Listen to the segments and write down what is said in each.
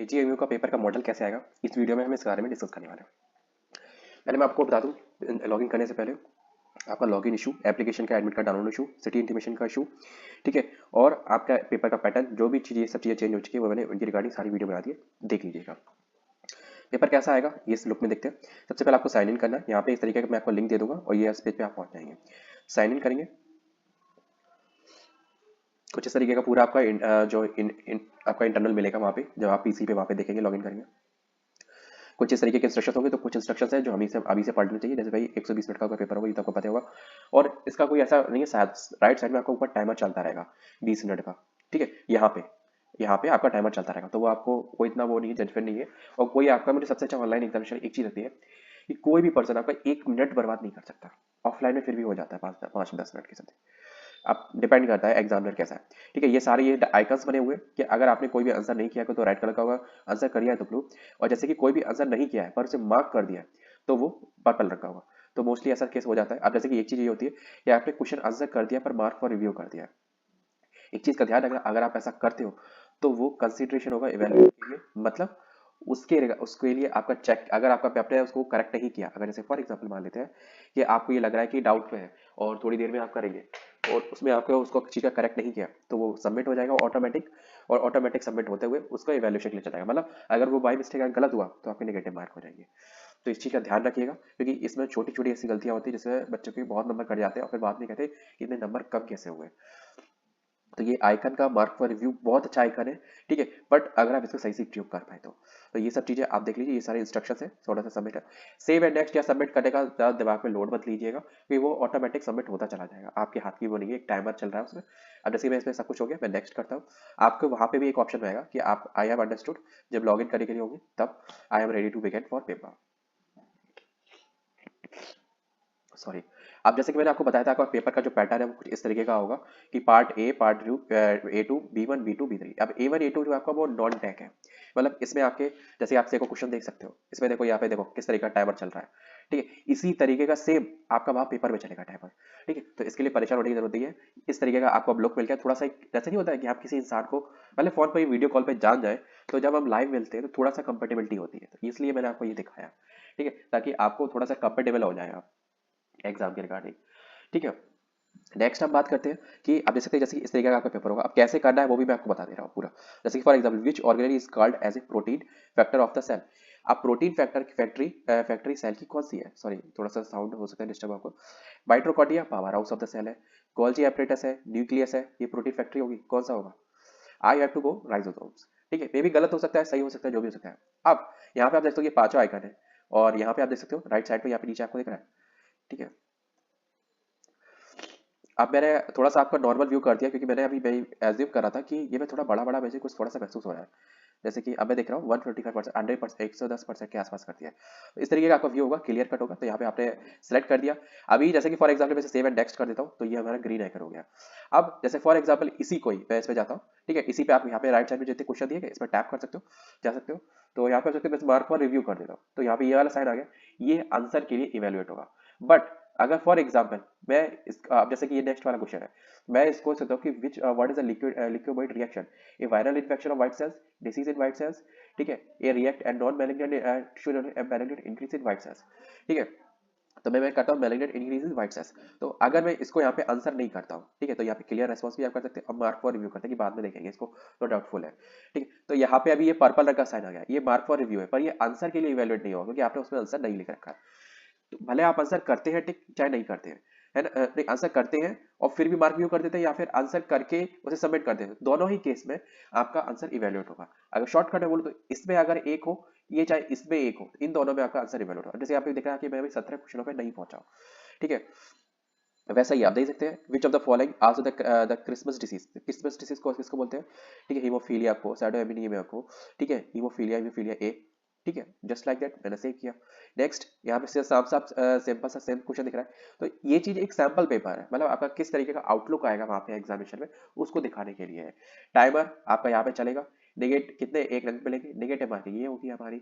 AGMU का paper का model कैसे आएगा, इस वीडियो में हम इस बारे में डिस्कस करने वाले हैं। पहले मैं आपको बता दूं, लॉगिन करने से पहले आपका लॉगिन इशू, एप्लीकेशन का admit card download issue, city intimation का इशू, ठीक है, और आपका पेपर का पैटर्न, जो भी चीज़, ये सब चीज़ें चेंज हो चुकी है, वो मैंने उनकी रिगार्डिंग सारी वीडियो बना दी है, देख लीजिएगा। पेपर कैसा आएगा ये इस लुक में देखते हैं। सबसे पहले आपको साइन इन करना है। यहाँ पे इस तरीके का मैं आपको लिंक दे दूंगा और ये इस पेज पे आप पहुंच जाएंगे। साइन इन करेंगे, कुछ इस तरीके का पूरा आपका आपका इंटरनल मिलेगा वहाँ पे, जब आप पीसी पे वहाँ पे देखेंगे, लॉगिन करेंगे। कुछ इस तरीके के इंस्ट्रक्शन होंगे, तो कुछ इंस्ट्रक्शन है जो हमें से अभी से पढ़ने चाहिए। जैसे भाई 120 मिनट का कोई पेपर होगा, ये तो आपको पता होगा, और इसका कोई ऐसा नहीं है, राइट साइड में आपको ऊपर टाइमर चलता रहेगा 20 मिनट का, ठीक है। यहाँ पे आपका टाइमर चलता रहेगा, तो वो आपको कोई इतना वो नहीं है, जजमेंट नहीं है। और कोई आपका, मुझे सबसे अच्छा ऑनलाइन एग्जामिनेशन एक चीज़ रहती है कि कोई भी पर्सन आपका 1 मिनट बर्बाद नहीं कर सकता। ऑफलाइन में फिर भी हो जाता है 5-10 मिनट के साथ। अब डिपेंड करता है एग्जामिनर कैसा है, ठीक है। ये सारे ये आइकन्स बने हुए कि अगर आपने कोई भी आंसर नहीं किया तो राइट कलर का होगा, आंसर कर है तो ब्लू, और जैसे कि कोई भी आंसर नहीं किया है पर उसे मार्क कर दिया है तो वो पर्पल रंग का होगा। तो मोस्टली ऐसा केस हो जाता है। अब जैसे कि एक चीज ये होती है कि आपने क्वेश्चन आंसर कर दिया पर मार्क फॉर रिव्यू कर दिया। एक चीज का ध्यान रखना, अगर आप ऐसा करते हो तो वो कंसिडरेशन होगा इवेलुएट के लिए, मतलब उसके लिए आपका चेक, अगर आपका पेपर है उसको करेक्ट नहीं किया, अगर जैसे फॉर एग्जांपल मान लेते हैं कि आपको ये लग रहा है कि डाउट में है और थोड़ी देर में आप करेंगे और उसमें आपको उसको चीज़ का करेक्ट नहीं किया, तो वो सबमिट हो जाएगा ऑटोमेटिक, और ऑटोमेटिक सबमिट होते हुए उसका इवैल्यूएशन के लिए चला जाएगा। मतलब अगर वो बाई मिस्टेक गलत हुआ तो आपके नेगेटिव मार्क हो जाएंगे। तो इस चीज़ का ध्यान रखिएगा, क्योंकि इसमें छोटी छोटी ऐसी गलतियां होती है जिसमें बच्चों के बहुत नंबर कट जाते हैं और फिर बाद में कहते हैं कि इतने नंबर कम कैसे हुए। तो ये आइकन का मार्क फॉर रिव्यू बहुत अच्छा आइकन है, ठीक है, बट अगर आप इसको सही से उपयोग कर पाए तो ये सब चीजें आप देख लीजिए। ये सारे इंस्ट्रक्शंस है, थोड़ा सा सबमिट है, सेव एंड नेक्स्ट या सबमिट करने का ज़्यादा दिमाग में लोड मत लीजिएगा, क्योंकि वो ऑटोमेटिक सबमिट होता चला जाएगा, आपके हाथ की वो नहीं है, एक टाइमर चल रहा है उसमें। अब जैसे मैं इसमें सब कुछ हो गया, मैं नेक्स्ट करता हूँ। आपको वहाँ पे भी एक ऑप्शन रहेगा कि आप आई हैव अंडरस्टूड, जब लॉग इन करने के लिए होंगे तब I am ready to begin for paper, sorry. अब जैसे कि मैंने आपको बताया था, आपका पेपर का जो पैटर्न है वो कुछ इस तरीके का होगा कि part A, part two, A2, B1, B2, B3। अब A1 A2 जो आपका वो नॉन टैग है, मतलब इसमें आपके, जैसे आप देखो क्वेश्चन देख सकते हो, इसमें देखो, यहाँ पे देखो किस तरीके का टाइमर चल रहा है, ठीक है। इसी तरीके का सेम आपका वहाँ पेपर में चलेगा टाइमर, ठीक है। तो इसके लिए परेशान होने की जरूरत नहीं है। इस तरीके का आपको ब्लॉक मिल गया, थोड़ा सा जैसे नहीं होता है कि आप किसी इंसान को पहले फोन पर वीडियो कॉल पे जान जाए, तो जब हम लाइव मिलते हैं तो थोड़ा सा कंपेटेबिलिटी होती है, तो इसलिए मैंने आपको ये दिखाया, ठीक है, ताकि आपको थोड़ा सा कंफर्टेबल हो जाएगा एग्जाम के रिगार्डिंग, ठीक है। नेक्स्ट हम बात करते हैं कि अब जैसे कि इस तरीके का आपका पेपर होगा। अब कैसे करना है वो भी मैं आपको बता दे रहा हूँ पूरा। जैसे कि for example, which organelle is called as a protein factor of the cell. अब प्रोटीन फैक्टर की फैक्ट्री सेल की कौन सी है, सॉरी थोड़ा सा साउंड हो सकता है डिस्टर्ब आपको। Mitochondria power house of the cell है, गोल्जी एपरेटस है, न्यूक्लियस है, ये प्रोटीन फैक्ट्री होगी, कौन सा होगा? आई हैव टू गो राइजोसोम्स, ठीक है। मे भी गलत हो सकता है, सही हो सकता है, जो भी हो सकता है। अब यहाँ पे आप देख सकते हो ये पांचों आइकन है, और यहाँ पे आप देख सकते हो राइट साइड पे, यहाँ पे नीचे आपको दिख रहा है, ठीक है। अब मैंने थोड़ा सा आपका नॉर्मल व्यू कर दिया, क्योंकि मैं एज्यूम कर रहा था कि ये मैं थोड़ा बड़ा बड़ा मुझे कुछ थोड़ा सा महसूस हो रहा है। जैसे कि अब मैं देख रहा हूँ 125%, 100%, 110% के आसपास कर दिया है। तो इस तरीके का आपका व्यू होगा, क्लियर कट होगा। तो यहाँ पे आपने सेलेक्ट कर दिया। अभी जैसे कि फॉर एग्जाम्पल मैं सेव एंड नेक्स्ट कर देता हूँ, तो ये हमारा ग्रीन आइकन हो गया। अब जैसे फॉर एग्जाम्पल इसी को ही मैं इस पे जाता हूँ, ठीक है, इसी पे आप यहाँ पे राइट साइड में जितने क्वेश्चन दिए गए, इस पर टैप कर सकते हो, जा सकते हो। तो यहाँ पे मैं मार्क फॉर रिव्यू कर देता हूँ, तो यहाँ पे ये वाला साइन आ गया, ये आंसर के लिए इवेल्युएट होगा। बट अगर फॉर एग्जाम्पल मैं अब जैसे कि ये नेक्स्ट वाला क्वेश्चन है, मैं इसको सोचता हूँ कि which what is the liquid reaction, a viral infection of white cells, disease in white cells, ठीक है, a react and non malignant malignant increase in white cells, ठीक है। तो मैं करता हूँ malignant increase in white cells. तो अगर मैं इसको यहाँ पे आंसर नहीं करता हूँ, ठीक है, तो यहाँ पे क्लियर रेस्पॉन्स भी आप कर सकते हैं। अब मार्क फॉर रिव्यू करते हैं कि बाद में देखेंगे इसको, तो डाउटफुल है, ठीक है। तो यहाँ पे अभी ये पर्पल रंग का साइन आ गया, ये मार्क फॉर रिव्यू है, पर ये आंसर के लिए इवेल्युएट नहीं होगा, क्योंकि आपने उसमें आंसर नहीं लिख रखा है। तो भले आप आंसर करते हैं टिक, चाहे नहीं करते हैं, है ना, नहीं आंसर करते हैं और फिर भी मार्क व्यू कर देते हैं, या फिर आंसर करके उसे सबमिट कर देते हैं, दोनों ही केस में आपका आंसर इवेल्युएट होगा। अगर शॉर्टकट है बोलो तो इसमें अगर एक हो, ये चाहे इसमें एक हो, इन दोनों में आपका आंसर इवेल्युएट होगा। जैसे आप देख रहे हैं कि मैं अभी 17 क्वेश्चनों पे नहीं पहुंचा हूं, ठीक है। वैसा ही आप देख सकते हैं, which of the following also the Christmas disease. Christmas disease को किसको बोलते हैं, ठीक है, हीमोफीलिया को, सैडोएमिनिया को, ठीक है, हीमोफीलिया ए, ठीक है, जस्ट लाइक दैट मैंने सेव किया। नेक्स्ट यहाँ पे साफ साफ सिंपल सा सेम क्वेश्चन दिख रहा है। तो ये चीज एक सैंपल पेपर है, मतलब आपका किस तरीके का आउटलुक आएगा वहां पे एग्जामिनेशन में, उसको दिखाने के लिए है। टाइमर आपका यहाँ पे चलेगा, नेगेट कितने एक रंग मिलेंगे, नेगेटिव मार्किंग ये होगी हमारी,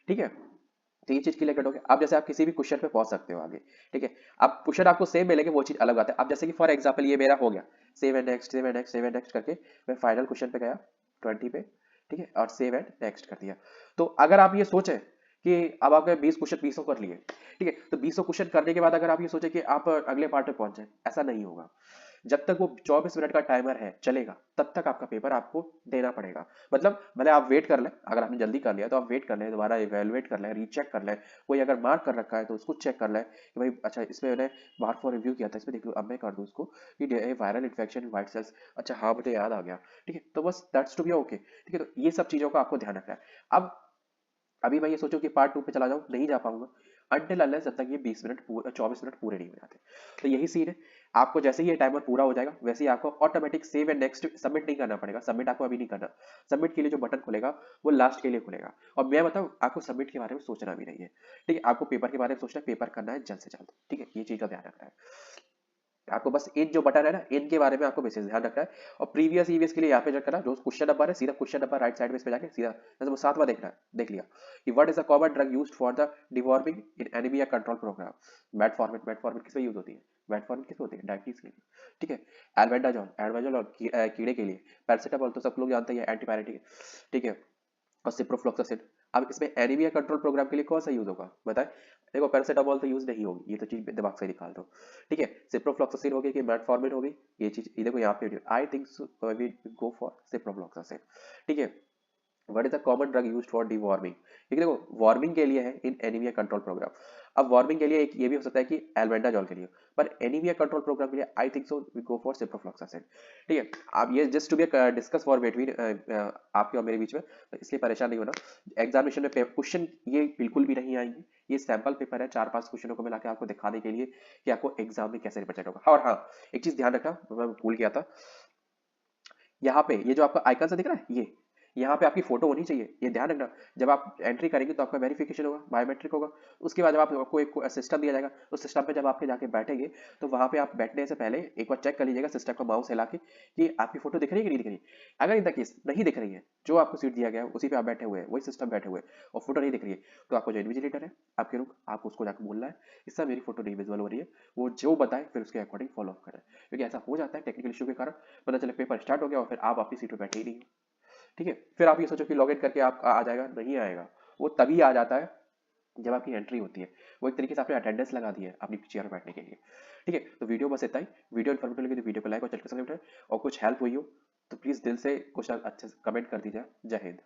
ठीक है। तो ये चीज क्लियर कट हो गया। अब जैसे आप किसी भी क्वेश्चन पे पहुंच सकते हो आगे, ठीक है। अब क्वेश्चन आपको सेम मिलेंगे, वो चीज अलग बात है। अब जैसे कि फॉर एग्जांपल ये मेरा हो गया, save and next, save and next, save and next करके मैं फाइनल क्वेश्चन पे गया 20 पे, ठीक है, और सेव एंड नेक्स्ट कर दिया। तो अगर आप ये सोचें कि अब आपने 20 क्वेश्चन 20 कर लिए, ठीक है, तो 20 क्वेश्चन करने के बाद अगर आप ये सोचें कि आप अगले पार्ट में पहुंच जाए, ऐसा नहीं होगा। जब तक वो 24 मिनट का टाइमर है चलेगा, तब तक आपका पेपर आपको देना पड़ेगा। मतलब भले आप वेट कर लें, अगर आपने जल्दी कर लिया तो आप वेट कर लें, दोबारा इवेलुएट कर लें, रीचेक कर लें, कोई अगर मार्क कर रखा है तो उसको चेक कर लें कि भाई अच्छा इसमें मैंने मार्क फॉर रिव्यू किया था, इसमें देख लो, अब मैं कर दूं उसको कि वायरल इन्फेक्शन व्हाइट सेल्स, अच्छा हाँ मुझे याद आ गया, ठीक है, तो बस दैट्स टू बी ओके, ठीक है। तो ये सब चीजों का आपको ध्यान रखना है। अब अभी मैं ये सोचूं कि पार्ट 2 पे चला जाऊं, नहीं जा पाऊंगा अनटिल अनलेस जब तक ये 24 मिनट पूरे नहीं हो जाते। तो यही सीन है, आपको जैसे ही ये टाइमर पूरा हो जाएगा वैसे ही आपको automatic save and next submit नहीं करना पड़ेगा। सबमिट आपको अभी नहीं करना, सबमिट के लिए जो बटन खुलेगा वो लास्ट के लिए खुलेगा। और मैं बताऊं, आपको सबमिट के बारे में सोचना भी नहीं है, ठीक है, आपको पेपर के बारे में सोचना है, पेपर करना है जल्द से जल्द, ठीक है, ये चीज का ध्यान रखना है। आपको बस इन जो बटन है ना, इनके बारे में आपको विशेष ध्यान रखना है। और प्रीवियस ईवीएस के लिए यहाँ पे जो करना, जो क्वेश्चन नंबर है सीधा क्वेश्चन नंबर राइट साइड में इस पे जाके सीधा, जैसे वो 7वां देखना है, देख लिया कि what is the common drug used for the deworming in anaemia control programme. Metformin किस में यूज होती है, मेटफॉर्मिन किस में होती है, डायबिटीज के लिए, ठीक है। एल्बेंडाजोल और कीड़े के लिए। पैरासिटामोल तो सब लोग जानते हैं एंटीबायोटिक है, ठीक है। और सिप्रोफ्लॉक्सासिन। अब इसमें एनीमिया कंट्रोल प्रोग्राम के लिए कौन सा यूज होगा बताएं। देखो पैरासिटामोल तो यूज नहीं होगी, ये तो चीज दिमाग से निकाल दो, ठीक है। सिप्रोफ्लॉक्सासिन होगी कि मेटफॉर्मिन होगी, ये चीज ये देखो यहाँ पे I think we go for ciprofloxacin, ठीक है। What is the common drug used for deworming, ठीक है, देखो वार्मिंग के लिए है इन एनीमिया कंट्रोल प्रोग्राम। अब वार्मिंग के लिए एक ये भी हो सकता है कि एल्बेंडाजोल के लिए, पर एनीमिया कंट्रोल प्रोग्राम के लिए I think so we go for ciprofloxacin, ठीक है। आप ये just to be discuss for between आपके और मेरे बीच में, तो इसलिए परेशान नहीं होना। एग्जामिनेशन में क्वेश्चन ये बिल्कुल भी नहीं आएंगे, ये सैंपल पेपर है 4-5 क्वेश्चनों को मिला के आपको दिखाने के लिए कि आपको एग्जाम में कैसे रिप्रेजेंट होगा। और हाँ, एक चीज ध्यान रखना, मैं भूल गया था, यहाँ पे ये जो आपका आइकन सा दिख रहा है, ये यहाँ पे आपकी फोटो होनी चाहिए, ये ध्यान रखना। जब आप एंट्री करेंगे तो आपका वेरिफिकेशन होगा, बायोमेट्रिक होगा। उसके बाद जब आपको एक सिस्टम दिया जाएगा, उस सिस्टम पे जब आपके जाके बैठेंगे, तो वहां पे आप बैठने से पहले एक बार चेक कर लीजिएगा सिस्टम का माउस हिला के कि आपकी फोटो दिख रही है कि नहीं दिख रही है। अगर इन द केस नहीं दिख रही है, जो आपको सीट दिया गया है उसी पे आप बैठे हुए हैं, वही सिस्टम बैठे हुए हैं, और फोटो नहीं दिख रही है, तो आपको जो इन्विजिलेटर है आपके रूम, आपको उसको जाकर बोलना है इस समय मेरी फोटो नहीं विजुअल हो रही है, वो जो बताए फिर उसके अकॉर्डिंग फॉलो अप करें। क्योंकि ऐसा हो जाता है टेक्निकल इशू के कारण, पता चले पेपर स्टार्ट हो गया और फिर आप अपनी सीट पे बैठे ही नहीं हो, ठीक है। फिर आप ये सोचो कि लॉग इन करके आप आ जाएगा, नहीं आएगा। वो तभी आ जाता है जब आपकी एंट्री होती है। वो एक तरीके से आपने अटेंडेंस लगा दी है अपनी चेयर में बैठने के लिए, ठीक है। तो वीडियो बस इतना ही। वीडियो इन्फॉर्मेटिव लगी तो वीडियो को लाइक और चैनल को सब्सक्राइब करें, और कुछ हेल्प हुई हो तो प्लीज़ दिल से कुछ अच्छे से कमेंट कर दीजिए। जय हिंद।